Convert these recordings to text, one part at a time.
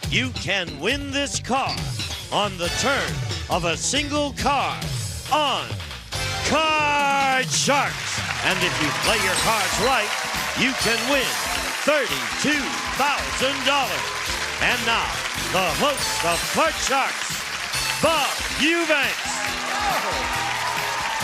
You can win this car on the turn of a single card on Card Sharks. And if you play your cards right, you can win $32,000. And now, the host of Card Sharks, Bob Eubanks.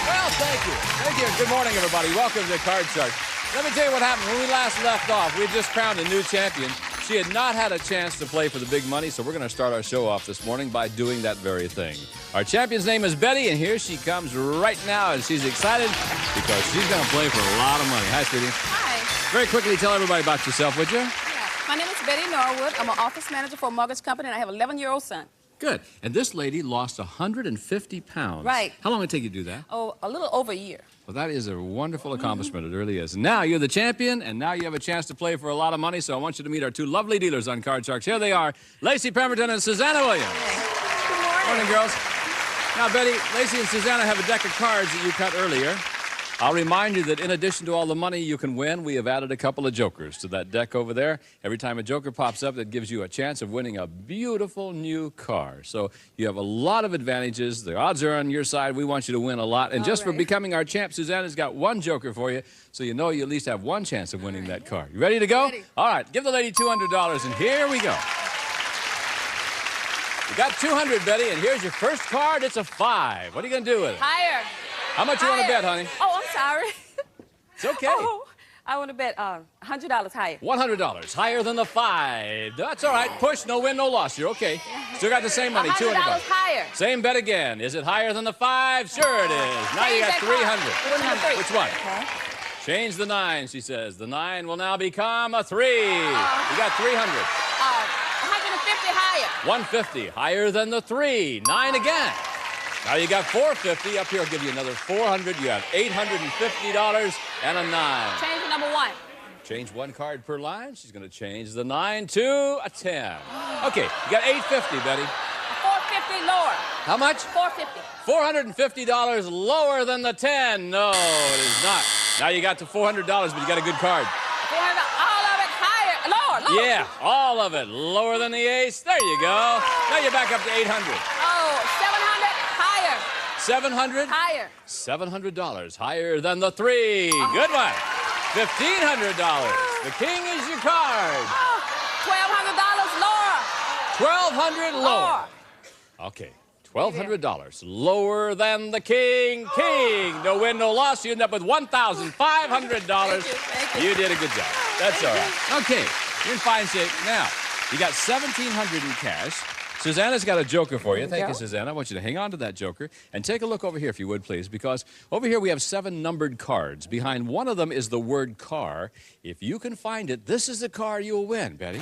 Well, thank you. Thank you. Good morning, everybody. Welcome to Card Sharks. Let me tell you what happened. When we last left off, we had just crowned a new champion. She had not had a chance to play for the big money, so we're going to start our show off this morning by doing that very thing. Our champion's name is Betty, and here she comes right now, and she's excited because she's going to play for a lot of money. Hi, sweetie. Hi. Very quickly, tell everybody about yourself, would you? Yeah. My name is Betty Norwood. I'm an office manager for a mortgage company, and I have an 11-year-old son. Good. And this lady lost 150 pounds. Right. How long did it take you to do that? Oh, a little over a year. Well, that is a wonderful accomplishment. It really is. Now you're the champion, and now you have a chance to play for a lot of money, so I want you to meet our two lovely dealers on Card Sharks. Here they are, Lacey Pemberton and Susanna Williams. Good morning. Morning, girls. Now, Betty, Lacey and Susanna have a deck of cards that you cut earlier. I'll remind you that in addition to all the money you can win, we have added a couple of jokers to that deck over there. Every time a joker pops up, that gives you a chance of winning a beautiful new car. So you have a lot of advantages. The odds are on your side. We want you to win a lot. And just for becoming our champ, Susanna's got one joker for you, so you know you at least have one chance of winning that car. You ready to go? Ready. All right, give the lady $200, and here we go. You got 200, Betty, and here's your first card. It's a 5. What are you going to do with it? Higher. How much you want to bet, honey? Oh, I'm sorry. It's okay. Oh, I want to bet $100 higher. $100, higher than the 5. That's all right. Push, no win, no loss. You're okay. Still got the same money, $200. higher. Same bet again. Is it higher than the 5? Sure it is. Now you got 300. Which one? Okay. Change the 9, she says. The 9 will now become a 3. You got 300. 150 higher. 150, higher than the 3. 9 again. Now you got 450. Up here, I'll give you another 400. You have $850 and a 9. Change the number 1. Change one card per line. She's going to change the 9 to a 10. Okay, you got $850, Betty. 450 lower. How much? 450. $450 lower than the 10. No, it is not. Now you got to $400, but you got a good card. 400. All of it higher. Lower. Yeah, all of it lower than the ace. There you go. Now you're back up to 800. Oh, 700 higher. 700? Higher. $700 higher than the 3. Good one. $1,500. The king is your card. $1,200 lower. $1,200 lower. Okay. $1,200 lower than the king. King. No win, no loss. You end up with $1,500. Thank you. You did a good job. That's all right. Okay. You're in fine shape. Now, you got $1,700 in cash. Susanna's got a joker for you. Thank you, Susanna. I want you to hang on to that joker and take a look over here, if you would, please, because over here we have 7 numbered cards. Behind one of them is the word car. If you can find it, this is the car you'll win, Betty.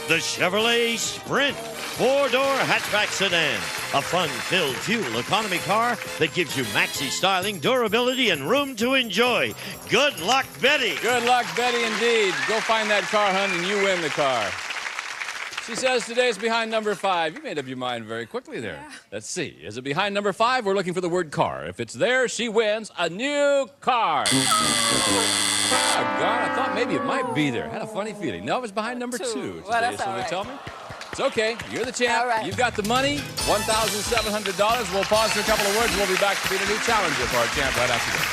The Chevrolet Sprint 4-door hatchback sedan. A fun-filled fuel economy car that gives you maxi styling, durability, and room to enjoy. Good luck, Betty. Good luck, Betty, indeed. Go find that car, hun, and you win the car. She says today's behind number 5. You made up your mind very quickly there. Yeah. Let's see. Is it behind number 5? We're looking for the word car. If it's there, she wins a new car. Oh, God, I thought maybe it might be there. I had a funny feeling. No, it was behind number 2 today, well, that's so all they right. tell me. It's okay. You're the champ. All right. You've got the money, $1,700. We'll pause for a couple of words. We'll be back to be the new challenger for our champ right after this.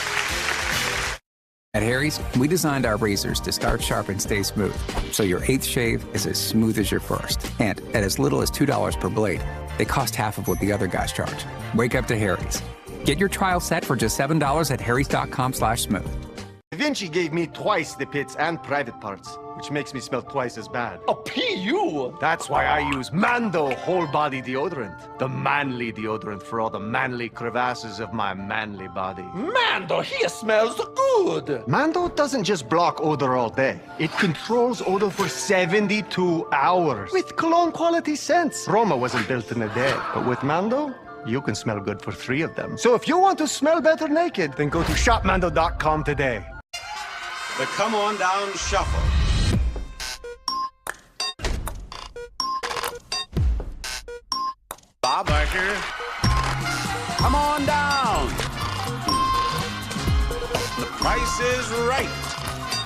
At Harry's, we designed our razors to start sharp and stay smooth, so your 8th shave is as smooth as your first. And at as little as $2 per blade, they cost half of what the other guys charge. Wake up to Harry's. Get your trial set for just $7 at harrys.com/smooth. Vinci gave me twice the pits and private parts, which makes me smell twice as bad. A PU? That's why I use Mando whole body deodorant. The manly deodorant for all the manly crevasses of my manly body. Mando, he smells good. Mando doesn't just block odor all day. It controls odor for 72 hours. With cologne quality scents. Roma wasn't built in a day, but with Mando, you can smell good for 3 of them. So if you want to smell better naked, then go to shopmando.com today. The Come On Down Shuffle. Bob Barker. Come on down. The Price is Right.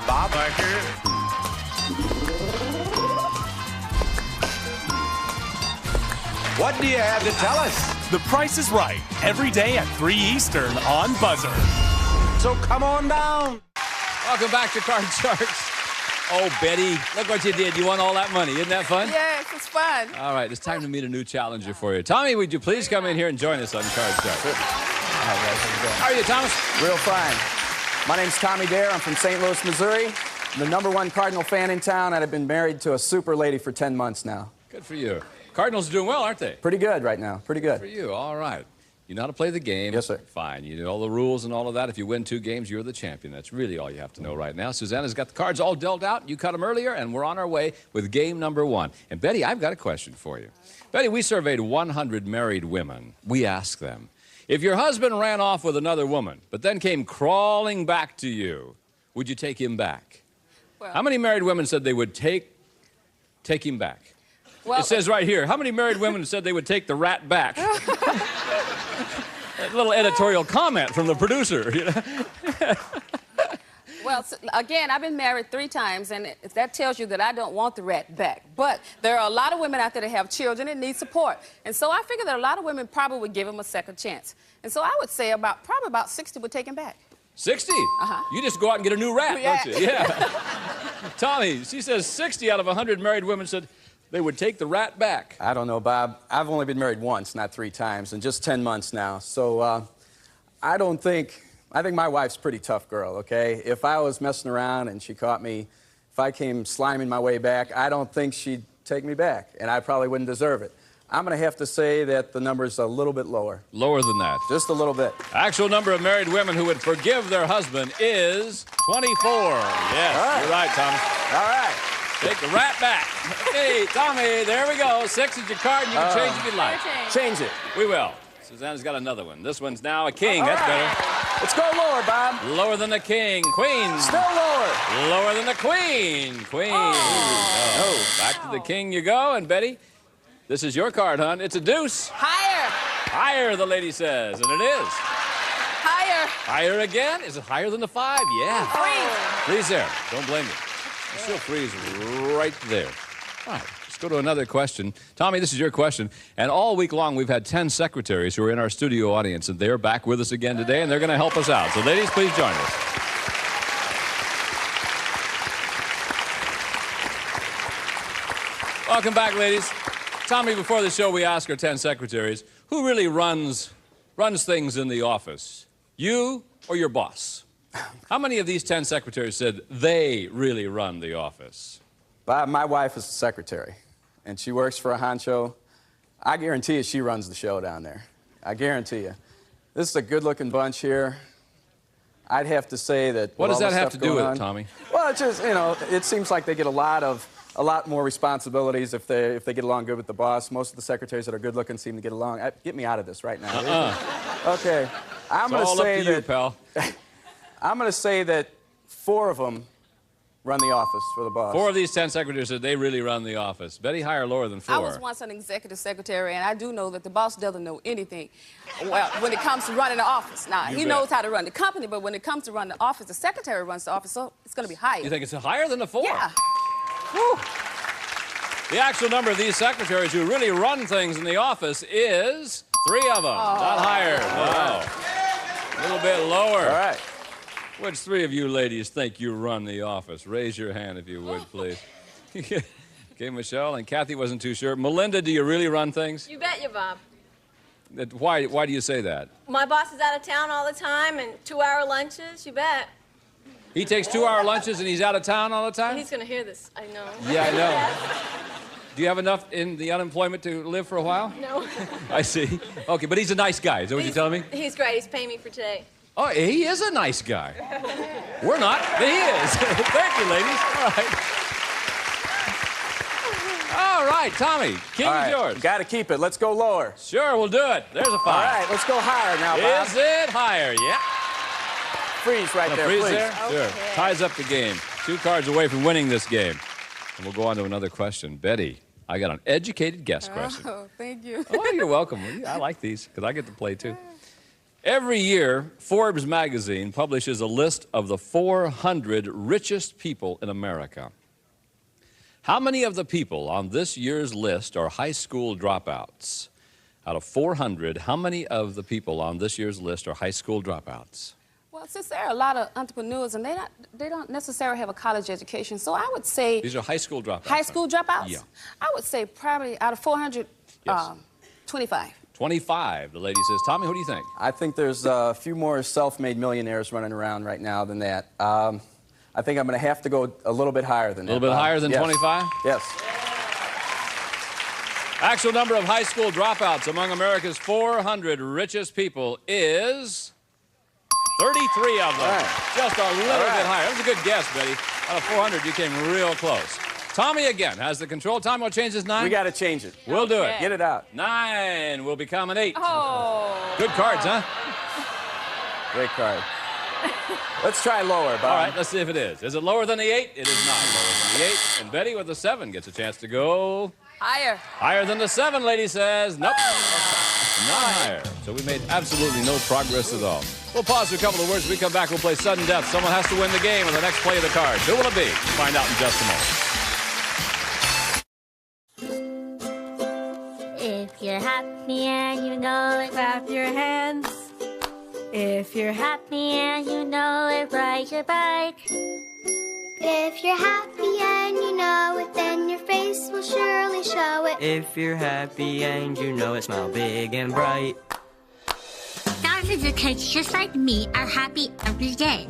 Bob Barker. What do you have to tell us? The Price is Right, every day at 3 Eastern on BUZZR. So come on down. Welcome back to Card Sharks. Oh, Betty, look what you did. You won all that money. Isn't that fun? Yes, it's fun. All right, it's time to meet a new challenger for you. Tommy, would you please come in here and join us on Card Sharks? How are you, Thomas? Real fine. My name's Tommy Dare. I'm from St. Louis, Missouri. I'm the #1 Cardinal fan in town, and I've been married to a super lady for 10 months now. Good for you. Cardinals are doing well, aren't they? Pretty good right now. Pretty good. Good for you. All right. You know how to play the game. Yes, sir. Fine. You know all the rules and all of that. If you win 2 games, you're the champion. That's really all you have to know right now. Susanna's got the cards all dealt out. You cut them earlier, and we're on our way with game number 1. And Betty, I've got a question for you. Betty, we surveyed 100 married women. We asked them, if your husband ran off with another woman, but then came crawling back to you, would you take him back? Well, How many married women said they would take him back? well, It says right here, how many married women said they would take the rat back? A little editorial comment from the producer. You know? Well, again, I've been married 3 times, and that tells you that I don't want the rat back. But there are a lot of women out there that have children and need support. And so I figure that a lot of women probably would give him a second chance. And so I would say probably about 60 would take him back. 60? Uh-huh. You just go out and get a new rat, Yeah. don't you? Yeah. Tommy, she says 60 out of 100 married women said they would take the rat back. I don't know, Bob. I've only been married once, not 3 times, and just 10 months now. So I think my wife's a pretty tough girl, okay? If I was messing around and she caught me, if I came sliming my way back, I don't think she'd take me back, and I probably wouldn't deserve it. I'm going to have to say that the number's a little bit lower. Lower than that. Just a little bit. Actual number of married women who would forgive their husband is 24. Yes, All right. You're right, Tommy. All right. Take the rat back. Hey, Tommy, there we go. 6 is your card, and you can change if you'd like. Change it. We will. Susanna's got another one. This one's now a king. All That's right. better. Let's go lower, Bob. Lower than the king. Queen. Still lower. Lower than the queen. Queen. Oh. Back to the king you go. And Betty, this is your card, hon. It's a deuce. Higher. Higher, the lady says. And it is. Higher. Higher again? Is it higher than the 5? Yeah. Freeze. Freeze there. Don't blame me. She'll freeze right there. All right. Let's go to another question. Tommy, this is your question. And all week long, we've had 10 secretaries who are in our studio audience, and they're back with us again today, and they're going to help us out. So, ladies, please join us. Welcome back, ladies. Tommy, before the show, we ask our 10 secretaries, who really runs things in the office? You or your boss? How many of these 10 secretaries said they really run the office? Bob, my wife is a secretary, and she works for a honcho. I guarantee you she runs the show down there. I guarantee you. This is a good-looking bunch here. I'd have to say that... What does all that the have stuff to do going with on- it, Tommy? Well, it's just, you know, it seems like they get a lot more responsibilities if they get along good with the boss. Most of the secretaries that are good-looking seem to get along. Get me out of this right now. Okay. I'm going It's all to say up to you, that... pal. I'm going to say that 4 of them run the office for the boss. 4 of these 10 secretaries said they really run the office. Betty, higher or lower than 4? I was once an executive secretary, and I do know that the boss doesn't know anything when it comes to running the office. Now, You he bet. knows how to run the company, but when it comes to run the office, the secretary runs the office, so it's going to be higher. You think it's higher than the 4? Yeah. Whew. The actual number of these secretaries who really run things in the office is 3 of them. Not higher. No. A little bit lower. All right. Which 3 of you ladies think you run the office? Raise your hand if you would, please. Okay, Michelle, and Kathy wasn't too sure. Melinda, do you really run things? You bet you, Bob. Why do you say that? My boss is out of town all the time, and 2-hour lunches, you bet. He takes 2-hour lunches and he's out of town all the time? He's going to hear this, I know. Yeah, I know. Do you have enough in the unemployment to live for a while? No. I see. Okay, but he's a nice guy. Is that what you're telling me? He's great. He's paying me for today. Oh, he is a nice guy. We're not, but he is. Thank you, ladies. All right. All right, Tommy, king All is right. yours. Got to keep it. Let's go lower. Sure, we'll do it. There's a 5. All right, let's go higher now, Bob. Is it higher? Yeah. Freeze right there, Freeze please. there? Sure. Ties up the game. 2 cards away from winning this game. And we'll go on to another question. Betty, I got an educated guess question. Oh, thank you. Oh, you're welcome. I like these because I get to play too. Every year, Forbes magazine publishes a list of the 400 richest people in America. How many of the people on this year's list are high school dropouts? Out of 400, how many of the people on this year's list are high school dropouts? Well, since there are a lot of entrepreneurs and they don't necessarily have a college education, so I would say... These are high school dropouts. High school dropouts? Yeah. I would say probably out of 400, Yes. 25. 25, the lady says. Tommy, who do you think? I think there's a few more self-made millionaires running around right now than that. I think I'm going to have to go a little bit higher than that. A little bit higher than yes. 25? Yes. Actual number of high school dropouts among America's 400 richest people is 33 of them. Right. Just a little bit higher. That was a good guess, Betty. Out of 400, you came real close. Tommy again has the control. Tommy, we'll change this 9. We got to change it. We'll do it. Get it out. 9 will become an 8. Oh. Good cards, huh? Great card. Let's try lower, Bob. All right, let's see if it is. Is it lower than the 8? It is not lower than the 8. And Betty with the 7 gets a chance to go... Higher. Higher than the 7, lady says. Nope. Not higher. So we made absolutely no progress at all. We'll pause for a couple of words. When we come back, we'll play sudden death. Someone has to win the game on the next play of the cards. Who will it be? We'll find out in just a moment. If you're happy and you know it, clap your hands. If you're happy and you know it, ride your bike. If you're happy and you know it, then your face will surely show it. If you're happy and you know it, smile big and bright. Thousands of kids just like me are happy every day.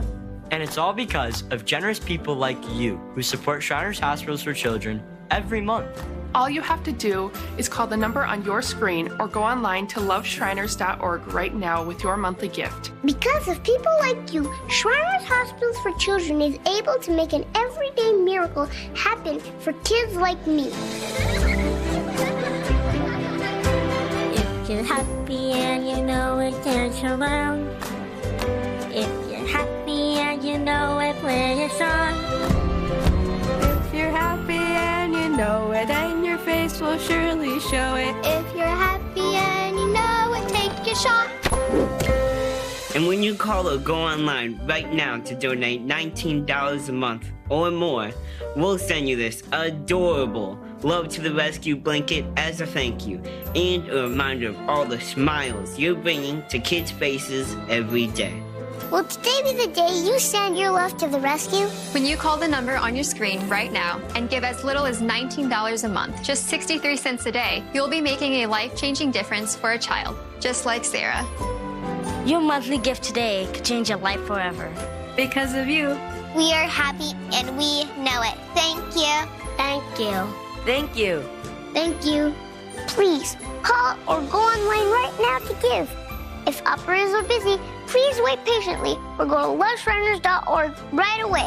And it's all because of generous people like you who support Shriners Hospitals for Children every month. All you have to do is call the number on your screen or go online to loveshriners.org right now with your monthly gift. Because of people like you, Shriners Hospitals for Children is able to make an everyday miracle happen for kids like me. If you're happy and you know it, dance around. If you're happy and you know it, play a song. If you're happy and you know it, and your face will surely show it. If you're happy and you know it, take a shot. And when you call or go online right now to donate $19 a month or more, we'll send you this adorable Love to the Rescue blanket as a thank you and a reminder of all the smiles you're bringing to kids' faces every day. Will today be the day you send your love to the rescue? When you call the number on your screen right now and give as little as $19 a month, just 63 cents a day, you'll be making a life-changing difference for a child, just like Sarah. Your monthly gift today could change your life forever. Because of you. We are happy and we know it. Thank you. Thank you. Thank you. Thank you. Please call or go online right now to give. If operators are busy, please wait patiently or go to loveshriners.org right away.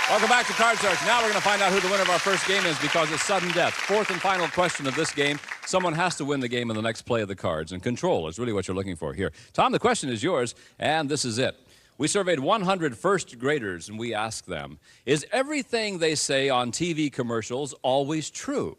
Welcome back to Card Sharks. Now we're going to find out who the winner of our first game is because it's sudden death. Fourth and final question of this game. Someone has to win the game in the next play of the cards, and control is really what you're looking for here. Tom, the question is yours, and this is it. We surveyed 100 first graders, and we asked them, is everything they say on TV commercials always true?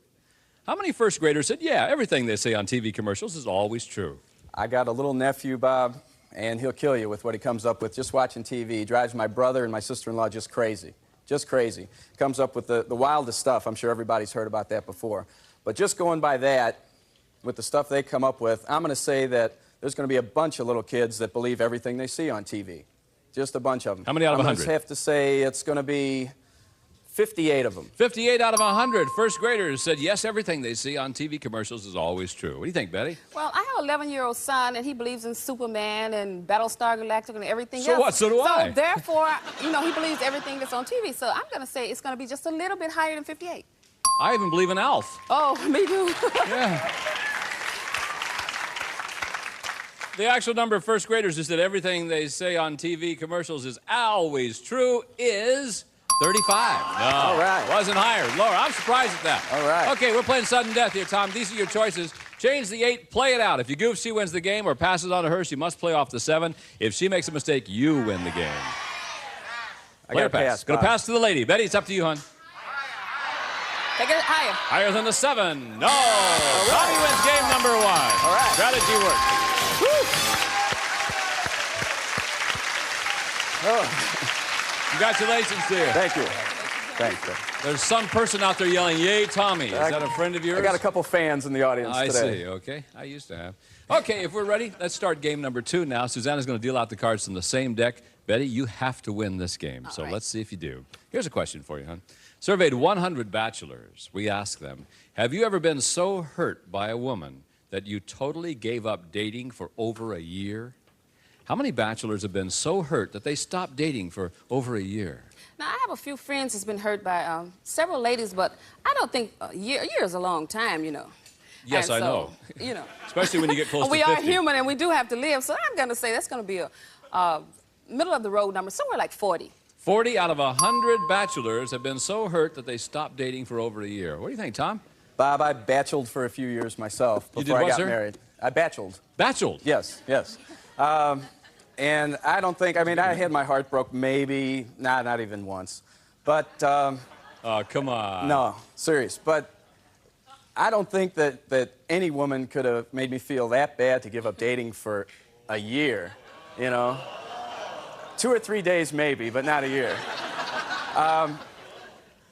How many first graders said, yeah, everything they say on TV commercials is always true? I got a little nephew, Bob, and he'll kill you with what he comes up with just watching TV. He drives my brother and my sister-in-law just crazy. Just crazy. Comes up with the wildest stuff. I'm sure everybody's heard about that before. But just going by that, with the stuff they come up with, I'm going to say that there's going to be a bunch of little kids that believe everything they see on TV. Just a bunch of them. How many out of 100? I have to say it's going to be 58 of them. 58 out of 100 first graders said, yes, everything they see on TV commercials is always true. What do you think, Betty? Well, I have an 11-year-old son, and he believes in Superman and Battlestar Galactica and everything else. So what? So do I. So therefore, you know, he believes everything that's on TV. So I'm going to say it's going to be just a little bit higher than 58. I even believe in Alf. Oh, me too. Yeah. The actual number of first graders who said everything they say on TV commercials is always true is 35. No, all right. Wasn't higher. Lower. I'm surprised at that. All right. Okay, we're playing sudden death here, Tom. These are your choices. Change the 8, play it out. If you goof, she wins the game, or pass it on to her, she must play off the 7. If she makes a mistake, you win the game. I got to pass. Going to pass to the lady. Betty, it's up to you, hon. Take it higher. Higher than the 7. No. Tommy wins game number 1. All right. Strategy works. Oh. Congratulations to you. Thank you. Thanks. There's some person out there yelling, "Yay, Tommy." Is that a friend of yours? I got a couple fans in the audience today. I see, okay. I used to have. Okay, if we're ready, let's start game number 2 now. Susanna's going to deal out the cards from the same deck. Betty, you have to win this game, so let's see if you do. Here's a question for you, hon. Surveyed 100 bachelors. We asked them, have you ever been so hurt by a woman that you totally gave up dating for over a year? How many bachelors have been so hurt that they stopped dating for over a year? Now, I have a few friends who's been hurt by several ladies, but I don't think a year is a long time, you know. Yes, I know. You know. Especially when you get close to 50. We are human, and we do have to live, so I'm going to say that's going to be a middle-of-the-road number, somewhere like 40. 40 out of 100 bachelors have been so hurt that they stopped dating for over a year. What do you think, Tom? Bob, I bacheled for a few years myself before I got married. I bacheled. Bacheled? Yes, yes. And I don't think, I mean, I had my heart broke maybe, not even once. But, oh, come on. No, serious. But I don't think that any woman could have made me feel that bad to give up dating for a year, you know? 2 or 3 days maybe, but not a year. I'm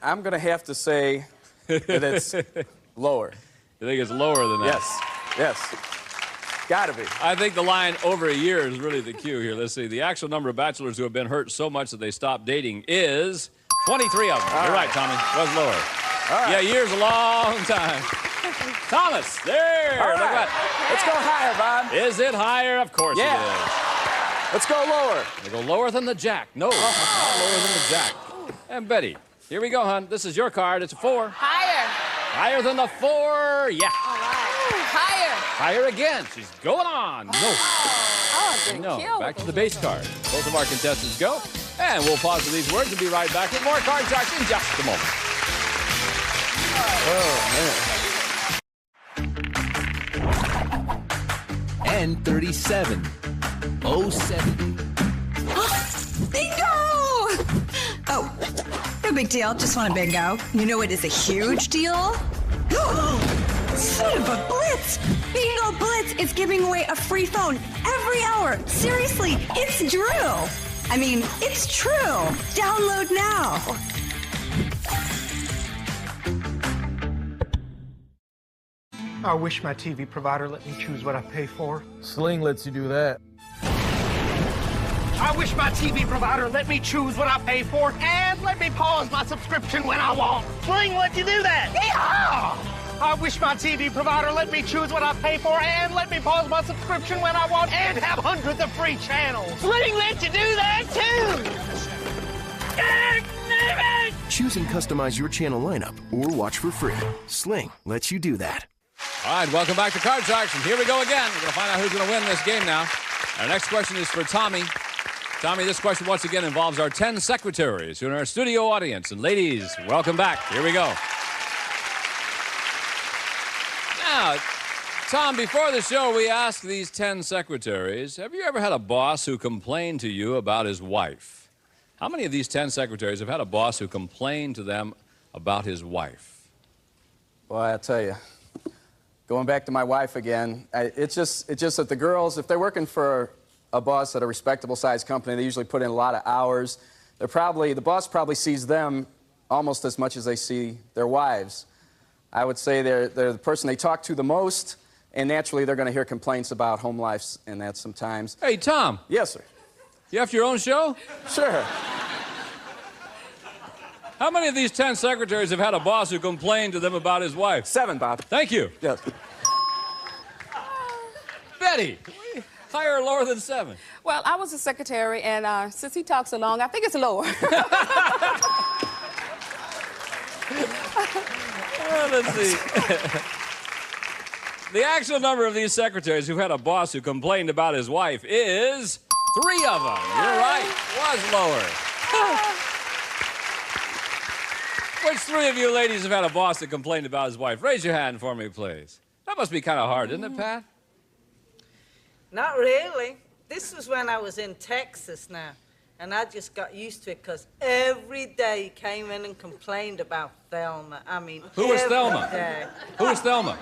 going to have to say that it's lower. You think it's lower than that? Yes, yes. Gotta be. I think the line over a year is really the cue here. Let's see. The actual number of bachelors who have been hurt so much that they stopped dating is 23 of them. You're right, Tommy. Was lower. Yeah, a year's a long time. Thomas, there. All Look right. Let's go higher, Bob. Is it higher? Of course it is. Let's go lower. They go lower than the jack. No, not lower than the jack. And Betty, here we go, hon. This is your card. It's a 4. Higher. Higher than the 4. Yeah. All right. Higher. Higher again. She's going on. No. Oh, didn't No. kill Back to the base card. Both of our contestants go. And we'll pause for these words and be right back with more Card Sharks in just a moment. N37. 07. Bingo! Oh, no big deal. Just want a bingo. You know it is a huge deal? Son of a blitz! Bingo Blitz is giving away a free phone every hour. Seriously, it's Drew. I mean, it's true. Download now. I wish my TV provider let me choose what I pay for. Sling lets you do that. I wish my TV provider let me choose what I pay for and let me pause my subscription when I want. Sling let you do that. Yeehaw! I wish my TV provider let me choose what I pay for and let me pause my subscription when I want and have hundreds of free channels. Sling let you do that too. Choose and customize your channel lineup or watch for free. Sling lets you do that. All right, welcome back to Card Sharks, and here we go again. We're going to find out who's going to win this game now. Our next question is for Tommy. Tommy, this question once again involves our 10 secretaries who are in our studio audience. And ladies, welcome back. Here we go. Now, Tom, before the show, we asked these 10 secretaries, have you ever had a boss who complained to you about his wife? How many of these 10 secretaries have had a boss who complained to them about his wife? Well, I'll tell you. Going back to my wife again, it's just that the girls, if they're working for a boss at a respectable-sized company, they usually put in a lot of hours. The boss probably sees them almost as much as they see their wives. I would say they're the person they talk to the most, and naturally they're going to hear complaints about home lives and that sometimes. Hey, Tom. Yes, sir. You have your own show? Sure. How many of these 10 secretaries have had a boss who complained to them about his wife? 7, Bob. Thank you. Yes. Betty, higher or lower than 7? Well, I was a secretary, and since he talks so long, I think it's lower. Well, let's see. The actual number of these secretaries who had a boss who complained about his wife is 3 of them. You're right. Was lower. Which 3 of you ladies have had a boss that complained about his wife? Raise your hand for me, please. That must be kind of hard, isn't it, Pat? Not really. This was when I was in Texas now, and I just got used to it because every day he came in and complained about Thelma. I mean, Who was Thelma? Day. Who was Thelma?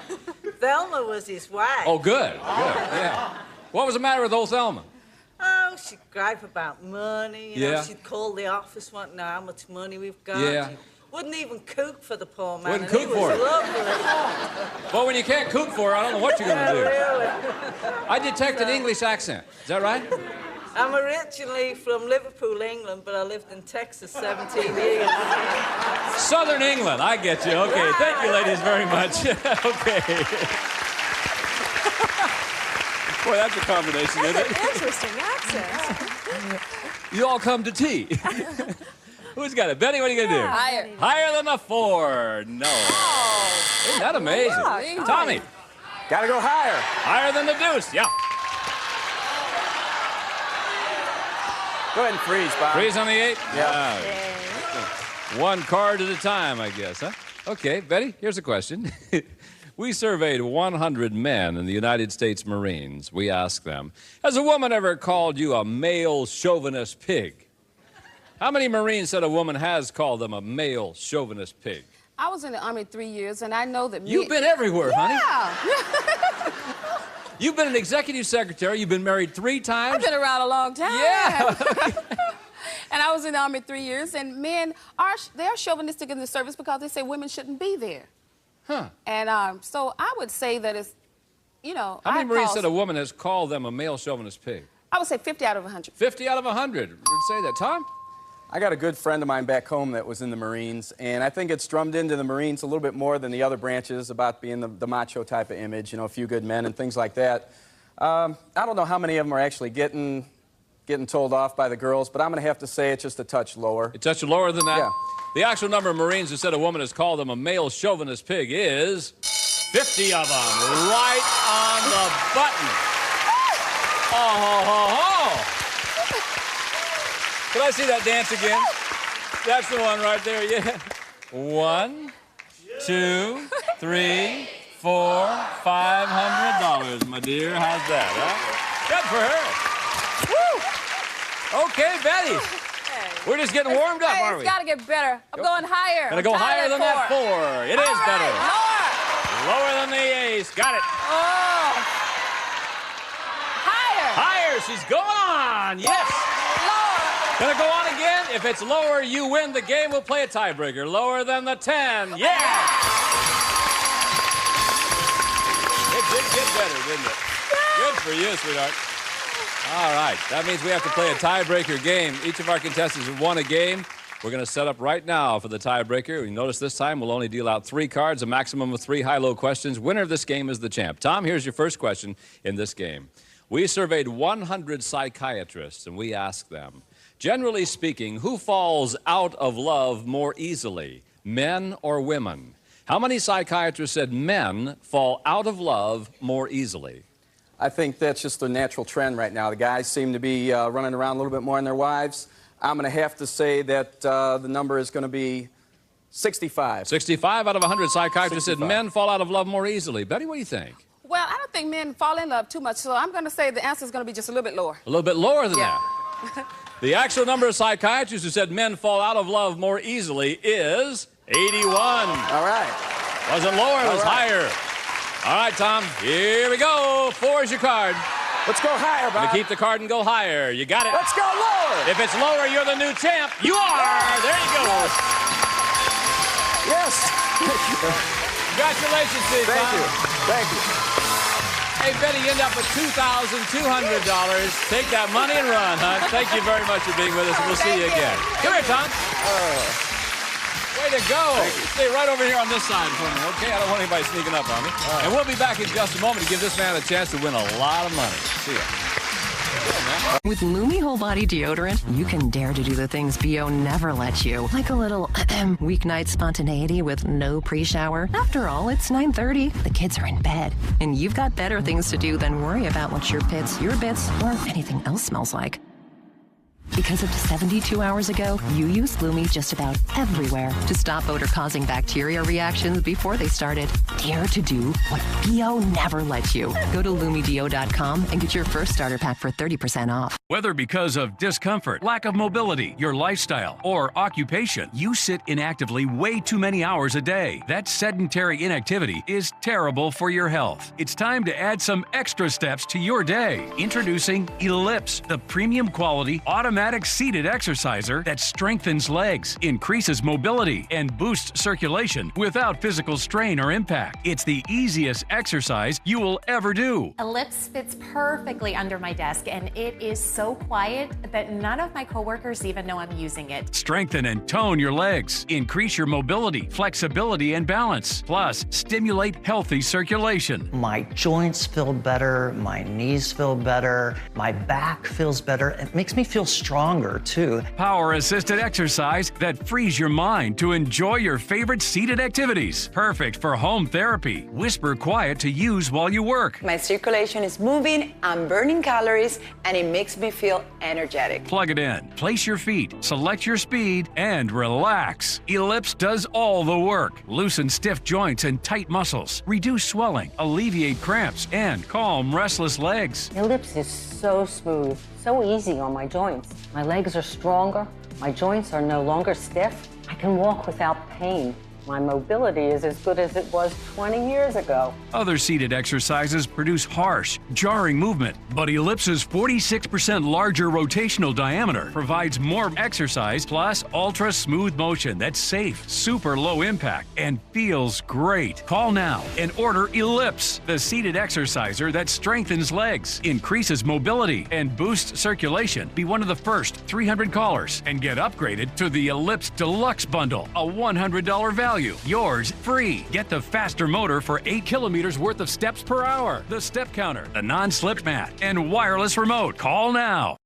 Thelma was his wife. Oh, good. Good, yeah. What was the matter with old Thelma? Oh, she'd gripe about money. You know, she'd call the office, want to know how much money we've got. Yeah. She wouldn't even cook for the poor man. Wouldn't and cook he for was him. lovely. Well, when you can't cook for her, I don't know what you're going to do. Really. I detect an English accent. Is that right? I'm originally from Liverpool, England, but I lived in Texas 17 years. Southern England. I get you. Okay. Thank you, ladies, very much. Okay. Boy, that's a combination, isn't it? Interesting accent. You all come to tea. Who's got it? Betty, what are you going to do? Higher. Higher than a 4. No. Oh. Isn't that amazing? Yeah. Tommy. Got to go higher. Higher than the deuce. Yeah. Go ahead and freeze, Bob. Freeze on the 8? Yeah. One card at a time, I guess, huh? Okay, Betty, here's a question. We surveyed 100 men in the United States Marines. We asked them, has a woman ever called you a male chauvinist pig? How many Marines said a woman has called them a male chauvinist pig? I was in the Army 3 years, and I know that You've been everywhere, honey. Yeah. You've been an executive secretary. You've been married 3 times. I've been around a long time. Yeah. And I was in the Army 3 years, and men they're chauvinistic in the service because they say women shouldn't be there. Huh. And so I would say that it's, you know. How many Marines said a woman has called them a male chauvinist pig? I would say 50 out of 100. 50 out of 100 would say that. Tom? I got a good friend of mine back home that was in the Marines, and I think it's drummed into the Marines a little bit more than the other branches about being the macho type of image, you know, a few good men and things like that. I don't know how many of them are actually getting told off by the girls, but I'm going to have to say it's just a touch lower. A touch lower than that? Yeah. The actual number of Marines who said a woman has called them a male chauvinist pig is 50 of them, right on the button. Oh, ho, ho, ho. Can I see that dance again? That's the one right there, yeah. 1, 2, 3, 4, $500, my dear. How's that, huh? Good for her. Woo! Okay, Betty. We're just getting warmed up, aren't we? It's got to get better. I'm going higher. Gonna go higher than that 4. It is better. Lower. Lower than the ace. Got it. Oh. Higher. Higher. She's going on. Yes. Gonna go on again. If it's lower, you win the game. We'll play a tiebreaker. Lower than the 10. Yeah! It did get better, didn't it? Good for you, sweetheart. All right. That means we have to play a tiebreaker game. Each of our contestants have won a game. We're going to set up right now for the tiebreaker. You notice this time we'll only deal out 3 cards, a maximum of 3 high-low questions. Winner of this game is the champ. Tom, here's your first question in this game. We surveyed 100 psychiatrists, and we asked them, generally speaking, who falls out of love more easily, men or women? How many psychiatrists said men fall out of love more easily? I think that's just the natural trend right now. The guys seem to be running around a little bit more on their wives. I'm going to have to say that the number is going to be 65. 65 out of 100 psychiatrists said men fall out of love more easily. Betty, what do you think? Well, I don't think men fall in love too much, so I'm going to say the answer is going to be just a little bit lower. A little bit lower than that. The actual number of psychiatrists who said men fall out of love more easily is 81. All right. Wasn't lower, it was higher. All right, Tom, here we go. 4 is your card. Let's go higher, Bob. Gonna keep the card and go higher. You got it. Let's go lower. If it's lower, you're the new champ. You are. There you go. Yes. Congratulations, Steve. Thank you. Thank you. Hey, Betty, you end up with $2,200. Take that money and run, huh? Thank you very much for being with us, and we'll see you again. Come here, Tom. Way to go. Stay right over here on this side for me, okay? I don't want anybody sneaking up on me. And we'll be back in just a moment to give this man a chance to win a lot of money. See ya. With Lumi Whole Body Deodorant, you can dare to do the things BO never lets you. Like a little weeknight spontaneity with no pre-shower. After all, it's 9:30. The kids are in bed. And you've got better things to do than worry about what your bits, or anything else smells like. Because up to 72 hours ago, you used Lumi just about everywhere to stop odor-causing bacteria reactions before they started. Dare to do what BO never lets you. Go to LumiDeo.com and get your first starter pack for 30% off. Whether because of discomfort, lack of mobility, your lifestyle, or occupation, you sit inactively way too many hours a day. That sedentary inactivity is terrible for your health. It's time to add some extra steps to your day. Introducing Ellipse, the premium quality automatic seated exerciser that strengthens legs, increases mobility, and boosts circulation without physical strain or impact. It's the easiest exercise you will ever do. Ellipse fits perfectly under my desk, and it is so quiet that none of my coworkers even know I'm using it. Strengthen and tone your legs, increase your mobility, flexibility, and balance. Plus, stimulate healthy circulation. My joints feel better, my knees feel better, my back feels better. It makes me feel stronger, too. Power-assisted exercise that frees your mind to enjoy your favorite seated activities. Perfect for home therapy. Whisper quiet to use while you work. My circulation is moving, I'm burning calories, and it makes me feel energetic. Plug it in, place your feet, select your speed, and relax. Ellipse does all the work. Loosen stiff joints and tight muscles, reduce swelling, alleviate cramps, and calm restless legs. Ellipse is so smooth, so easy on my joints. My legs are stronger, my joints are no longer stiff. I can walk without pain. My mobility is as good as it was 20 years ago. Other seated exercises produce harsh, jarring movement, but Ellipse's 46% larger rotational diameter provides more exercise plus ultra-smooth motion that's safe, super low impact, and feels great. Call now and order Ellipse, the seated exerciser that strengthens legs, increases mobility, and boosts circulation. Be one of the first 300 callers and get upgraded to the Ellipse Deluxe Bundle, a $100 value. Yours free. Get the faster motor for 8 kilometers worth of steps per hour, the step counter, the non-slip mat, and wireless remote. Call now.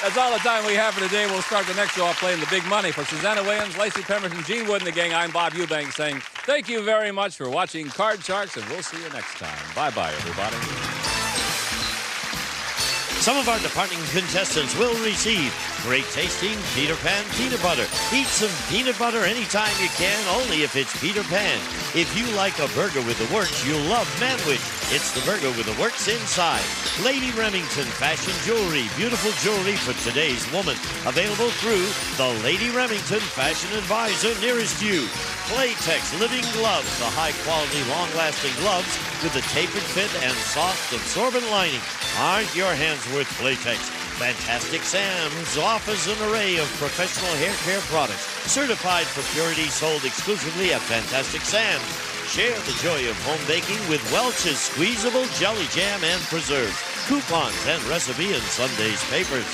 That's all the time we have for today. We'll start the next show off playing the big money. For Susanna Williams, Lacey Pemberton, Gene Wood, and the gang, I'm Bob Eubanks saying thank you very much for watching Card Sharks, and we'll see you next time. Bye-bye, everybody. Some of our departing contestants will receive great tasting Peter Pan peanut butter. Eat some peanut butter anytime you can, only if it's Peter Pan. If you like a burger with the works, you'll love Manwich. It's the burger with the works inside. Lady Remington fashion jewelry, beautiful jewelry for today's woman. Available through the Lady Remington Fashion Advisor nearest you. Playtex living gloves, the high-quality, long-lasting gloves with the tapered fit and soft, absorbent lining. Aren't your hands worth Playtex? Fantastic Sam's offers an array of professional hair care products, certified for purity, sold exclusively at Fantastic Sam's. Share the joy of home baking with Welch's squeezable jelly jam and preserves, coupons, and recipe in Sunday's papers.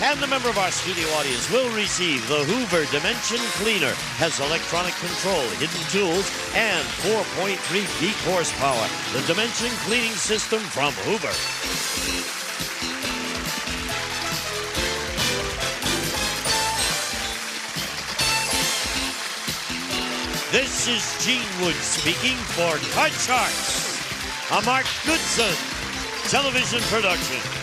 And a member of our studio audience will receive the Hoover Dimension Cleaner. Has electronic control, hidden tools, and 4.3 peak horsepower. The Dimension Cleaning System from Hoover. This is Gene Wood speaking for Card Sharks, a Mark Goodson television production.